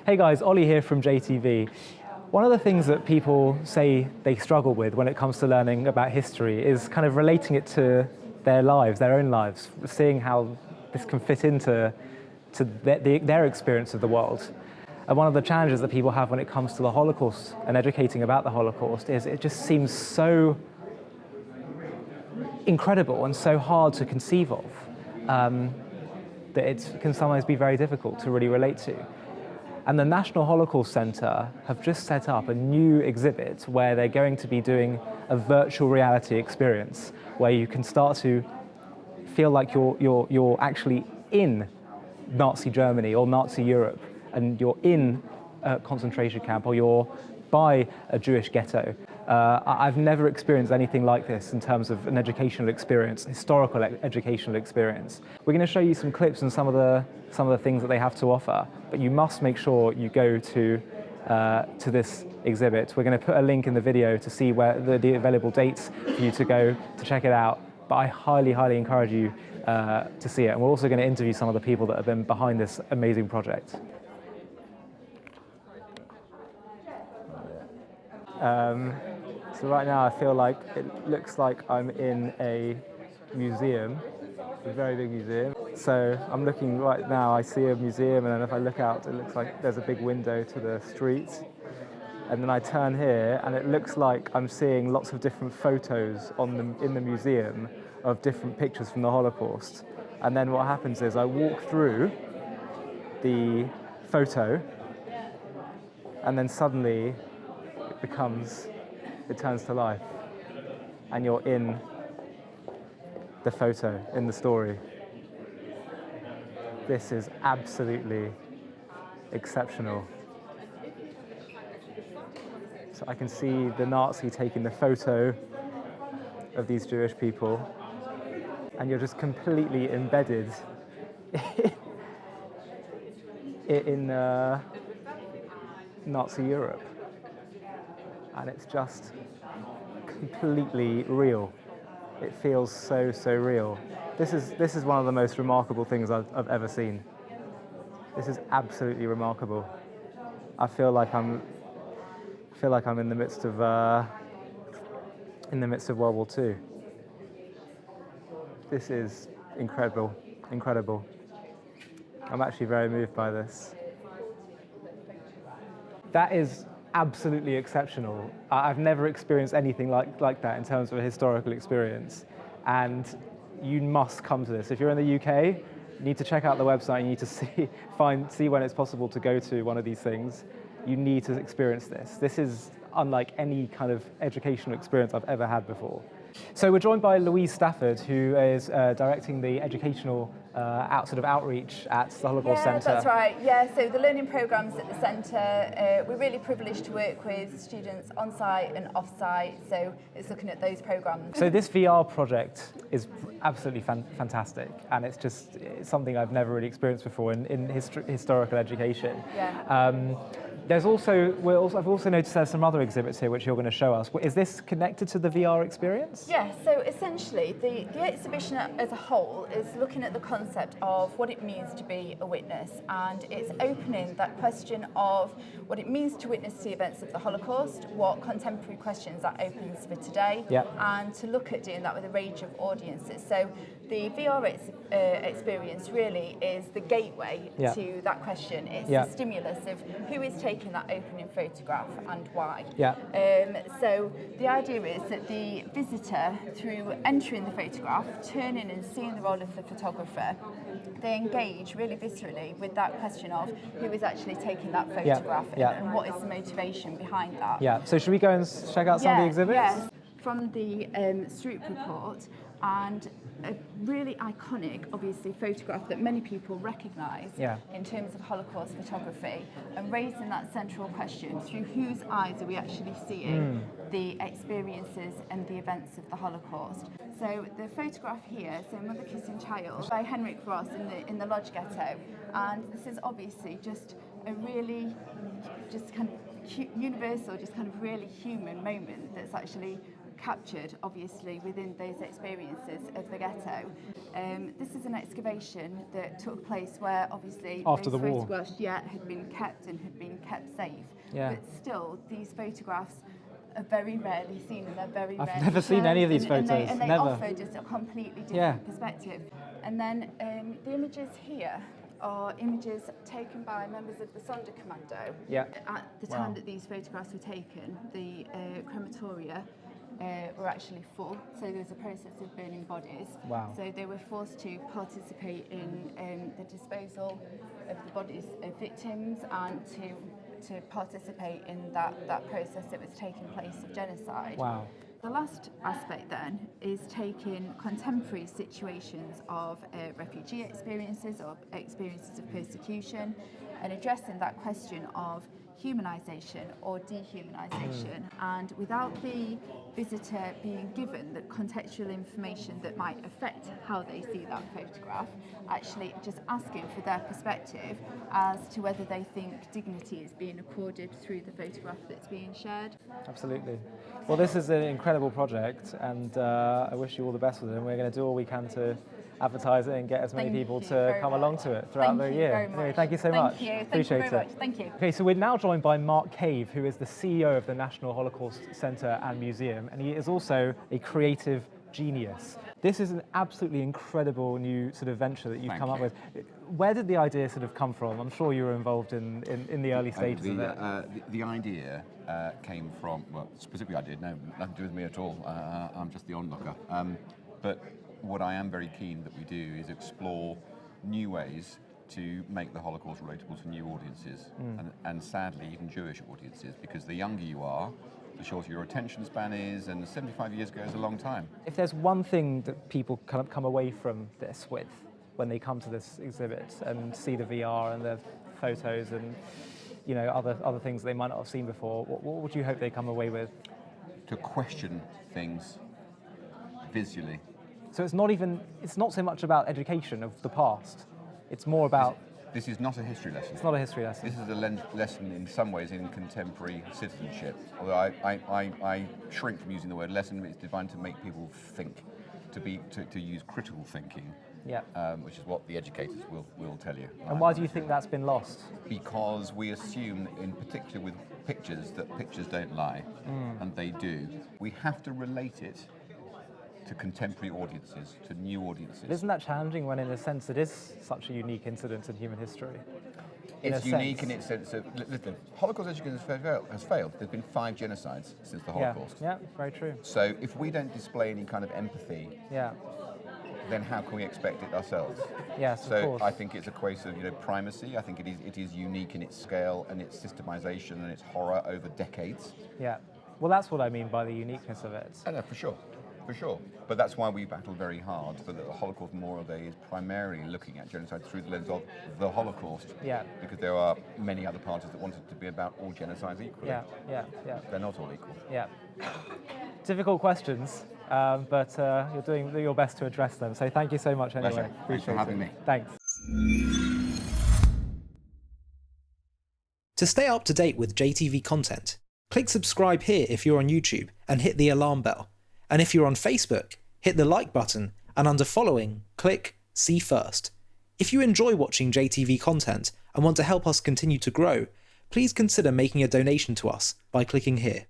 Hey guys, Ollie here from JTV. One of the things that people say they struggle with when it comes to learning about history is kind of relating it to their lives, their own lives, seeing how this can fit into their experience of the world. And one of the challenges that people have when it comes to the Holocaust and educating about the Holocaust is it just seems so incredible and so hard to conceive of that it can sometimes be very difficult to really relate to. And the National Holocaust Centre have just set up a new exhibit where they're going to be doing a virtual reality experience where you can start to feel like you're actually in Nazi Germany or Nazi Europe, and you're in a concentration camp or you're by a Jewish ghetto. I've never experienced anything like this in terms of an educational experience, historical educational experience. We're going to show you some clips and some of the things that they have to offer, but you must make sure you go to this exhibit. We're going to put a link in the video to see where the available dates for you to go to check it out, but I highly, highly encourage you to see it. And we're also going to interview some of the people that have been behind this amazing project. So right now I feel like it looks like I'm in a museum, a very big museum. So I'm looking right now, I see a museum, and then if I look out, it looks like there's a big window to the street. And then I turn here, and it looks like I'm seeing lots of different photos in the museum of different pictures from the Holocaust. And then what happens is I walk through the photo, and then suddenly it turns to life, and you're in the photo, in the story. This is absolutely exceptional. So I can see the Nazi taking the photo of these Jewish people, and you're just completely embedded in Nazi Europe. And it's just completely real. It feels so, so real. This is one of the most remarkable things I've ever seen. This is absolutely remarkable. I feel like I'm in the midst of World War II. This is incredible, incredible. I'm actually very moved by this. That is absolutely exceptional. I've never experienced anything like that in terms of a historical experience, and you must come to this. If you're in the UK, you need to check out the website. You need to see when it's possible to go to one of these things. You need to experience this. This is unlike any kind of educational experience I've ever had before. So we're joined by Louise Stafford, who is directing the educational outreach at the Holocaust Centre. That's right. Yeah, so the learning programmes at the centre, we're really privileged to work with students on-site and off-site, so it's looking at those programmes. So this VR project is absolutely fantastic, and it's something I've never really experienced before in historical education. Yeah. I've also noticed there's some other exhibits here which you're going to show us. Is this connected to the VR experience? Yeah, so essentially the exhibition as a whole is looking at the concept of what it means to be a witness, and it's opening that question of what it means to witness the events of the Holocaust, what contemporary questions that opens for today, and to look at doing that with a range of audiences. So the VR experience really is the gateway to that question. It's the stimulus of who is taking that opening photograph and why. So the idea is that the visitor, through entering the photograph, turning and seeing the role of the photographer, they engage really viscerally with that question of who is actually taking that photograph and what is the motivation behind that. Yeah, so should we go and check out some of the exhibits? Yes, from the Stroop report, and a really iconic, obviously, photograph that many people recognise in terms of Holocaust photography, and raising that central question, through whose eyes are we actually seeing the experiences and the events of the Holocaust. So the photograph here, so Mother Kissing Child, by Henrik Ross in the Lodge Ghetto, and this is obviously just a really, just kind of universal, just kind of really human moment that's actually captured, obviously, within those experiences of the ghetto. This is an excavation that took place where, obviously, After those the war. photographs had been kept and had been kept safe. Yeah. But still, these photographs are very rarely seen, and they're very I've rarely never seen any of these shared, photos, and they never. offer just a completely different perspective. And then the images here are images taken by members of the Sonderkommando. Yeah. At the time that these photographs were taken, the crematoria were actually full, so there was a process of burning bodies. Wow. So they were forced to participate in the disposal of the bodies of victims and to participate in that process that was taking place of genocide. Wow. The last aspect then is taking contemporary situations of refugee experiences or experiences of persecution and addressing that question of humanisation or dehumanisation, and without the visitor being given the contextual information that might affect how they see that photograph, actually just asking for their perspective as to whether they think dignity is being accorded through the photograph that's being shared. Absolutely. Well, this is an incredible project, and I wish you all the best with it. And we're going to do all we can to advertise it and get as many people to come along to it throughout the year. Anyway, thank you so much. Appreciate it. Thank you. Okay, so we're now joined by Mark Cave, who is the CEO of the National Holocaust Centre and Museum, and he is also a creative genius. This is an absolutely incredible new sort of venture that you've come up with. Where did the idea sort of come from? I'm sure you were involved in the early stages of it. The idea came from, well, specifically I did, no, nothing to do with me at all. I'm just the onlooker. But what I am very keen that we do is explore new ways to make the Holocaust relatable to new audiences, and sadly even Jewish audiences, because the younger you are, the shorter your attention span is, and 75 years ago is a long time. If there's one thing that people kind of come away from this with when they come to this exhibit and see the VR and the photos and other things they might not have seen before, what would you hope they come away with? To question things visually. So it's not so much about education of the past, it's more about... This is not a history lesson. It's not a history lesson. This is a lesson in some ways in contemporary citizenship. Although I shrink from using the word lesson, it's designed to make people think, to use critical thinking, which is what the educators will tell you. And why do you think that's been lost? Because we assume, in particular with pictures, that pictures don't lie, and they do. We have to relate it to contemporary audiences, to new audiences. But isn't that challenging when, in a sense, it is such a unique incident in human history? It's unique in its sense of, listen, Holocaust education has failed. There's been 5 genocides since the Holocaust. Yeah, very true. So if we don't display any kind of empathy, then how can we expect it ourselves? Yes, so of course. I think it's a case of primacy. I think it is unique in its scale and its systemization and its horror over decades. Yeah, well, that's what I mean by the uniqueness of it. I know, for sure. For sure. But that's why we battle very hard so that the Holocaust Memorial Day is primarily looking at genocide through the lens of the Holocaust. Yeah. Because there are many other parties that want it to be about all genocides equally. Yeah. They're not all equal. Yeah. Difficult questions, but you're doing your best to address them. So thank you so much anyway. Pleasure. Thanks for having me. Thanks. To stay up to date with JTV content, click subscribe here if you're on YouTube and hit the alarm bell. And if you're on Facebook, hit the like button, and under following, click see first. If you enjoy watching JTV content and want to help us continue to grow, please consider making a donation to us by clicking here.